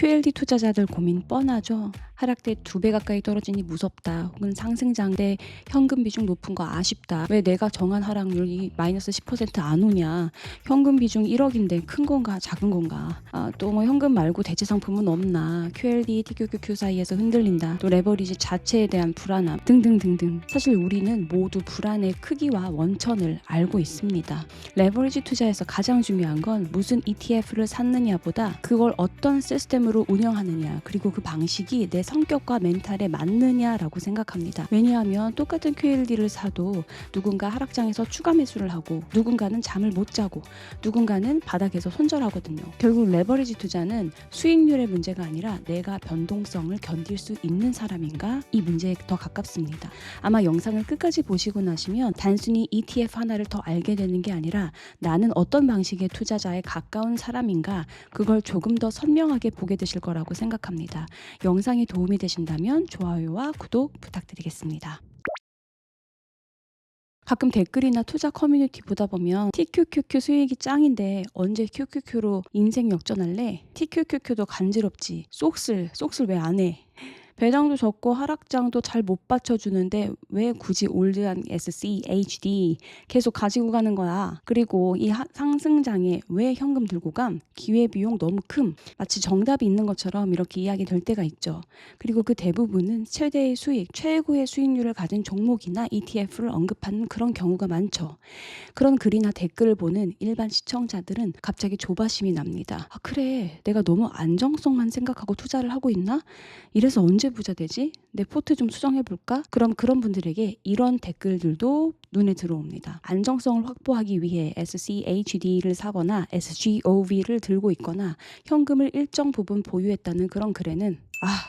QLD 투자자들 고민 뻔하죠. 하락대 2배 가까이 떨어지니 무섭다. 혹은 상승장대 현금 비중 높은 거 아쉽다. 왜 내가 정한 하락률이 마이너스 10%안 오냐. 현금 비중 1억인데 큰 건가 작은 건가. 또 뭐 현금 말고 대체 상품은 없나. QLD, TQQQ 사이에서 흔들린다. 또 레버리지 자체에 대한 불안함 등등등등. 사실 우리는 모두 불안의 크기와 원천을 알고 있습니다. 레버리지 투자에서 가장 중요한 건 무슨 ETF를 샀느냐보다 그걸 어떤 시스템으로 운영하느냐, 그리고 그 방식이 내 성격과 멘탈에 맞느냐라고 생각합니다. 왜냐하면 똑같은 QLD를 사도 누군가 하락장에서 추가 매수를 하고, 누군가는 잠을 못 자고, 누군가는 바닥에서 손절하거든요. 결국 레버리지 투자는 수익률의 문제가 아니라 내가 변동성을 견딜 수 있는 사람인가, 이 문제에 더 가깝습니다. 아마 영상을 끝까지 보시고 나시면 단순히 ETF 하나를 더 알게 되는 게 아니라 나는 어떤 방식의 투자자에 가까운 사람인가, 그걸 조금 더 선명하게 보게 되실 거라고 생각합니다. 영상이 도움이 되신다면 좋아요와 구독 부탁드리겠습니다. 가끔 댓글이나 투자 커뮤니티 보다 보면 TQQQ 수익이 짱인데 언제 QQQ로 인생 역전할래? TQQQ도 간지럽지. 쏙슬 왜 안 해? 배당도 적고 하락장도 잘 못 받쳐주는데 왜 굳이 올드한 SC, HD 계속 가지고 가는 거야. 그리고 이 상승장에 왜 현금 들고 감? 기회비용 너무 큼. 마치 정답이 있는 것처럼 이렇게 이야기될 때가 있죠. 그리고 그 대부분은 최대의 수익, 최고의 수익률을 가진 종목이나 ETF를 언급하는 그런 경우가 많죠. 그런 글이나 댓글을 보는 일반 시청자들은 갑자기 조바심이 납니다. 그래, 내가 너무 안정성만 생각하고 투자를 하고 있나? 이래서 언제 부자 되지? 내 포트 좀 수정해볼까? 그럼 그런 분들에게 이런 댓글들도 눈에 들어옵니다. 안정성을 확보하기 위해 SCHD를 사거나 SGOV를 들고 있거나 현금을 일정 부분 보유했다는 그런 글에는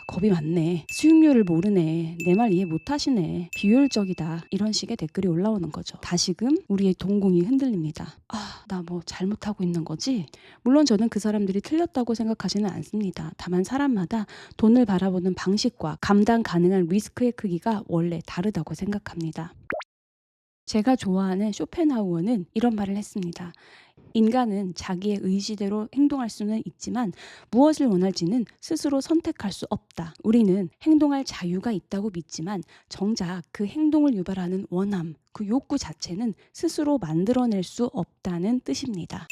겁이 많네. 수익률을 모르네. 내 말 이해 못하시네. 비효율적이다. 이런 식의 댓글이 올라오는 거죠. 다시금 우리의 동공이 흔들립니다. 나 뭐 잘못하고 있는 거지? 물론 저는 그 사람들이 틀렸다고 생각하지는 않습니다. 다만 사람마다 돈을 바라보는 방식과 감당 가능한 리스크의 크기가 원래 다르다고 생각합니다. 제가 좋아하는 쇼펜하우어는 이런 말을 했습니다. 인간은 자기의 의지대로 행동할 수는 있지만 무엇을 원할지는 스스로 선택할 수 없다. 우리는 행동할 자유가 있다고 믿지만 정작 그 행동을 유발하는 원함, 그 욕구 자체는 스스로 만들어낼 수 없다는 뜻입니다.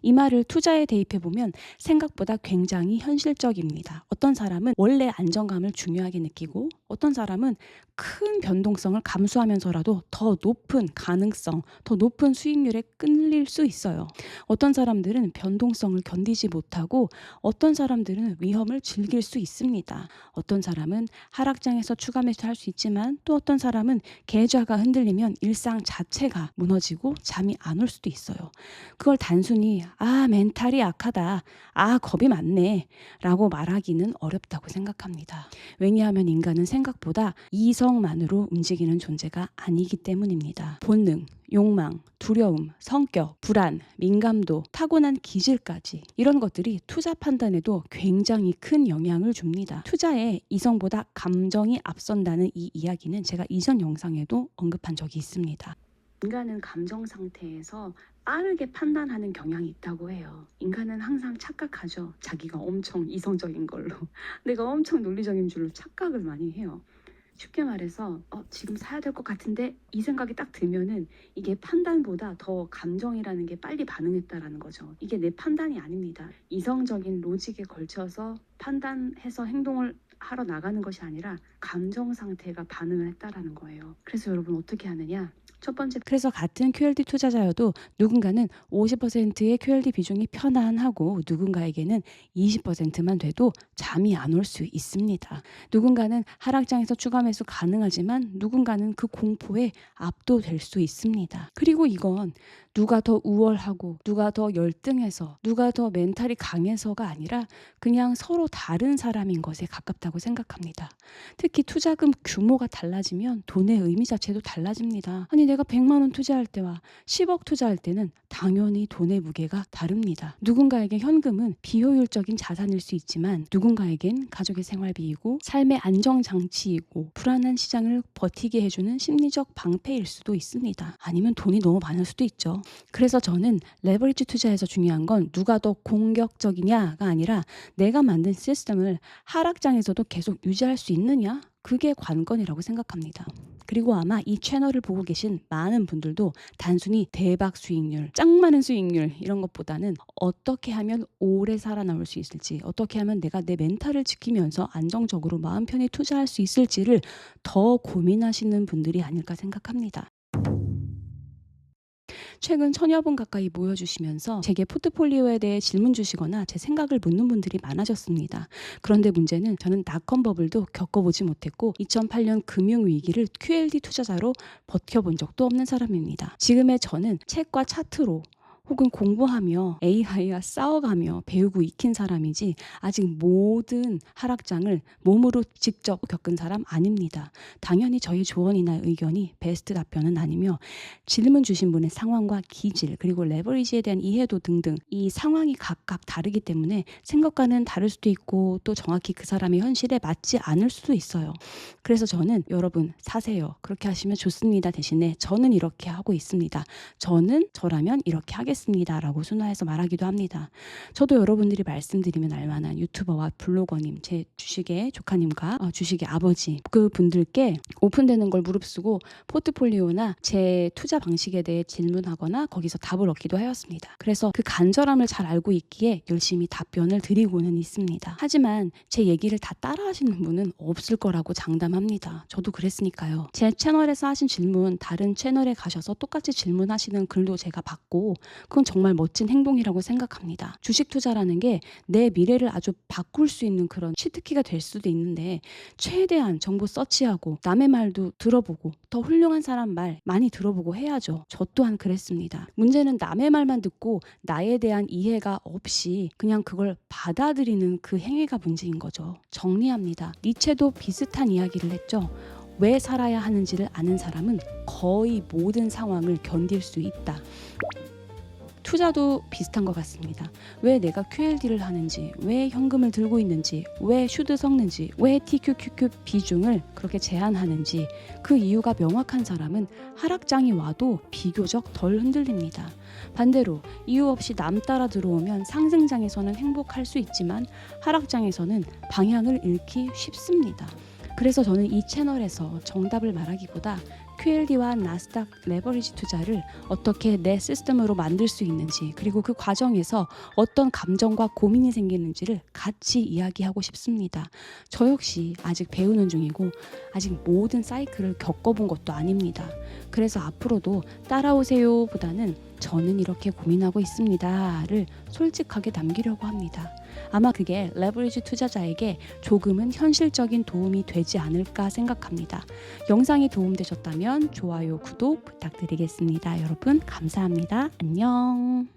이 말을 투자에 대입해보면 생각보다 굉장히 현실적입니다. 어떤 사람은 원래 안정감을 중요하게 느끼고, 어떤 사람은 큰 변동성을 감수하면서라도 더 높은 가능성, 더 높은 수익률에 끌릴 수 있어요. 어떤 사람들은 변동성을 견디지 못하고, 어떤 사람들은 위험을 즐길 수 있습니다. 어떤 사람은 하락장에서 추가 매수할 수 있지만, 또 어떤 사람은 계좌가 흔들리면 일상 자체가 무너지고 잠이 안 올 수도 있어요. 그걸 단순히 멘탈이 약하다, 겁이 많네 라고 말하기는 어렵다고 생각합니다. 왜냐하면 인간은 생각보다 이성만으로 움직이는 존재가 아니기 때문입니다. 본능, 욕망, 두려움, 성격, 불안, 민감도, 타고난 기질까지, 이런 것들이 투자 판단에도 굉장히 큰 영향을 줍니다. 투자에 이성보다 감정이 앞선다는 이 이야기는 제가 이전 영상에도 언급한 적이 있습니다. 인간은 감정 상태에서 빠르게 판단하는 경향이 있다고 해요. 인간은 항상 착각하죠. 자기가 엄청 이성적인 걸로. 내가 엄청 논리적인 줄로 착각을 많이 해요. 쉽게 말해서 지금 사야 될 것 같은데 이 생각이 딱 들면은 이게 판단보다 더 감정이라는 게 빨리 반응했다라는 거죠. 이게 내 판단이 아닙니다. 이성적인 로직에 걸쳐서 판단해서 행동을 하러 나가는 것이 아니라 감정 상태가 반응을 했다라는 거예요. 그래서 여러분 어떻게 하느냐? 첫 번째, 그래서 같은 QLD 투자자여도 누군가는 50%의 QLD 비중이 편안하고 누군가에게는 20%만 돼도 잠이 안 올 수 있습니다. 누군가는 하락장에서 추가 매수 가능하지만 누군가는 그 공포에 압도될 수 있습니다. 그리고 이건 누가 더 우월하고 누가 더 열등해서 누가 더 멘탈이 강해서가 아니라 그냥 서로 다른 사람인 것에 가깝다고 생각합니다. 특히 특히 투자금 규모가 달라지면 돈의 의미 자체도 달라집니다. 아니 내가 100만 원 투자할 때와 10억 투자할 때는 당연히 돈의 무게가 다릅니다. 누군가에게 현금은 비효율적인 자산일 수 있지만 누군가에겐 가족의 생활비이고 삶의 안정장치이고 불안한 시장을 버티게 해주는 심리적 방패일 수도 있습니다. 아니면 돈이 너무 많을 수도 있죠. 그래서 저는 레버리지 투자에서 중요한 건 누가 더 공격적이냐가 아니라 내가 만든 시스템을 하락장에서도 계속 유지할 수 있느냐? 그게 관건이라고 생각합니다. 그리고 아마 이 채널을 보고 계신 많은 분들도 단순히 대박 수익률, 짱 많은 수익률 이런 것보다는 어떻게 하면 오래 살아남을 수 있을지, 어떻게 하면 내가 내 멘탈을 지키면서 안정적으로 마음 편히 투자할 수 있을지를 더 고민하시는 분들이 아닐까 생각합니다. 최근 1000여 분 가까이 모여주시면서 제게 포트폴리오에 대해 질문 주시거나 제 생각을 묻는 분들이 많아졌습니다. 그런데 문제는 저는 닷컴 버블도 겪어보지 못했고 2008년 금융위기를 QLD 투자자로 버텨본 적도 없는 사람입니다. 지금의 저는 책과 차트로 혹은 공부하며 AI와 싸워가며 배우고 익힌 사람이지 아직 모든 하락장을 몸으로 직접 겪은 사람 아닙니다. 당연히 저의 조언이나 의견이 베스트 답변은 아니며 질문 주신 분의 상황과 기질 그리고 레버리지에 대한 이해도 등등 이 상황이 각각 다르기 때문에 생각과는 다를 수도 있고 또 정확히 그 사람의 현실에 맞지 않을 수도 있어요. 그래서 저는 여러분 사세요. 그렇게 하시면 좋습니다. 대신에 저는 이렇게 하고 있습니다. 저는 저라면 이렇게 하겠습니다. 라고 순화해서 말하기도 합니다. 저도 여러분들이 말씀드리면 알만한 유튜버와 블로거님, 제 주식의 조카님과 주식의 아버지 그 분들께 오픈되는 걸 무릅쓰고 포트폴리오나 제 투자 방식에 대해 질문하거나 거기서 답을 얻기도 하였습니다. 그래서 그 간절함을 잘 알고 있기에 열심히 답변을 드리고는 있습니다. 하지만 제 얘기를 다 따라하시는 분은 없을 거라고 장담합니다. 저도 그랬으니까요. 제 채널에서 하신 질문 다른 채널에 가셔서 똑같이 질문하시는 글도 제가 봤고 그건 정말 멋진 행동이라고 생각합니다. 주식 투자라는 게 내 미래를 아주 바꿀 수 있는 그런 치트키가 될 수도 있는데 최대한 정보 서치하고 남의 말도 들어보고 더 훌륭한 사람 말 많이 들어보고 해야죠. 저 또한 그랬습니다. 문제는 남의 말만 듣고 나에 대한 이해가 없이 그냥 그걸 받아들이는 그 행위가 문제인 거죠. 정리합니다. 니체도 비슷한 이야기를 했죠. 왜 살아야 하는지를 아는 사람은 거의 모든 상황을 견딜 수 있다. 투자도 비슷한 것 같습니다. 왜 내가 QLD를 하는지, 왜 현금을 들고 있는지, 왜 슈드 섞는지, 왜 TQQQ 비중을 그렇게 제한하는지 그 이유가 명확한 사람은 하락장이 와도 비교적 덜 흔들립니다. 반대로 이유 없이 남 따라 들어오면 상승장에서는 행복할 수 있지만 하락장에서는 방향을 잃기 쉽습니다. 그래서 저는 이 채널에서 정답을 말하기보다 QLD와 나스닥 레버리지 투자를 어떻게 내 시스템으로 만들 수 있는지 그리고 그 과정에서 어떤 감정과 고민이 생기는지를 같이 이야기하고 싶습니다. 저 역시 아직 배우는 중이고 아직 모든 사이클을 겪어본 것도 아닙니다. 그래서 앞으로도 따라오세요 보다는 저는 이렇게 고민하고 있습니다를 솔직하게 남기려고 합니다. 아마 그게 레버리지 투자자에게 조금은 현실적인 도움이 되지 않을까 생각합니다. 영상이 도움되셨다면 좋아요, 구독 부탁드리겠습니다. 여러분 감사합니다. 안녕.